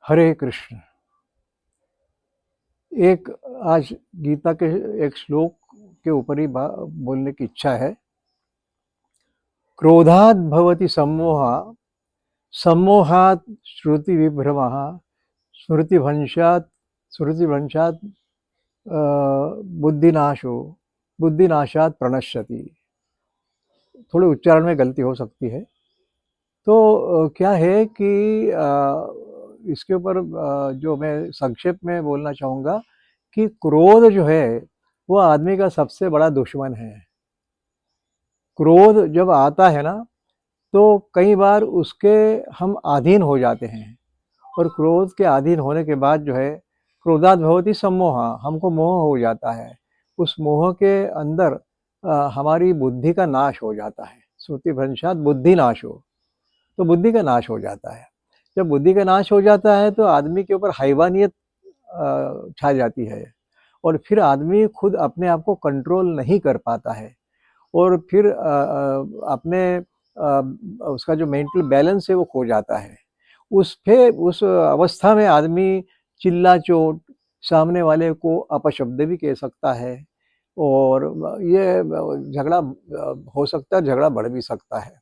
हरे कृष्ण। एक आज गीता के एक श्लोक के ऊपर ही बोलने की इच्छा है। क्रोधात् भवति सम्मोहः, सम्मोहात् श्रुति विभ्रमः, स्मृतिभ्रंशात् स्मृतिभ्रंशात् बुद्धिनाशो, बुद्धिनाशात् प्रणश्यति। थोड़े उच्चारण में गलती हो सकती है। तो क्या है कि इसके ऊपर जो मैं संक्षेप में बोलना चाहूँगा कि क्रोध जो है वो आदमी का सबसे बड़ा दुश्मन है। क्रोध जब आता है ना तो कई बार उसके हम अधीन हो जाते हैं, और क्रोध के अधीन होने के बाद जो है क्रोधात् भवति सम्मोहः, हमको मोह हो जाता है। उस मोह के अंदर हमारी बुद्धि का नाश हो जाता है। श्रुतिभ्रंशात् बुद्धि नाशो, तो बुद्धि का नाश हो जाता है। जब बुद्धि का नाश हो जाता है तो आदमी के ऊपर हैवानियत छा जाती है, और फिर आदमी खुद अपने आप को कंट्रोल नहीं कर पाता है, और फिर अपने उसका जो मेंटल बैलेंस है वो खो जाता है। उस अवस्था में आदमी चिल्ला चोट, सामने वाले को अपशब्द भी कह सकता है, और ये झगड़ा हो सकता है, झगड़ा बढ़ भी सकता है।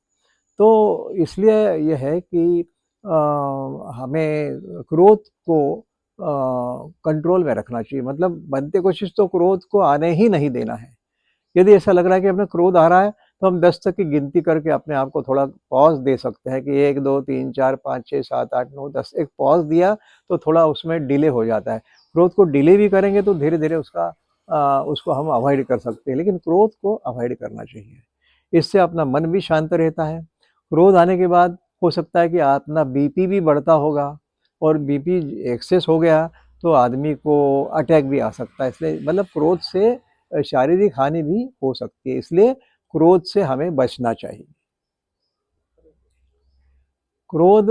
तो इसलिए ये है कि हमें क्रोध को कंट्रोल में रखना चाहिए। मतलब बनते कोशिश तो क्रोध को आने ही नहीं देना है। यदि ऐसा लग रहा है कि अपने क्रोध आ रहा है तो हम 10 तक की गिनती करके अपने आप को थोड़ा पॉज़ दे सकते हैं कि 1, 2, 3, 4, 5, 6, 7, 8, 9, 10 एक पॉज़ दिया तो थोड़ा उसमें डिले हो जाता है। क्रोध को डिले भी करेंगे तो धीरे-धीरे उसको हम अवॉइड कर सकते हैं, लेकिन क्रोध को अवॉइड करना चाहिए। इससे अपना मन भी शांत रहता है। क्रोध आने के बाद हो सकता है कि अपना बीपी भी बढ़ता होगा, और बीपी एक्सेस हो गया तो आदमी को अटैक भी आ सकता है। इसलिए मतलब क्रोध से शारीरिक हानि भी हो सकती है, इसलिए क्रोध से हमें बचना चाहिए। क्रोध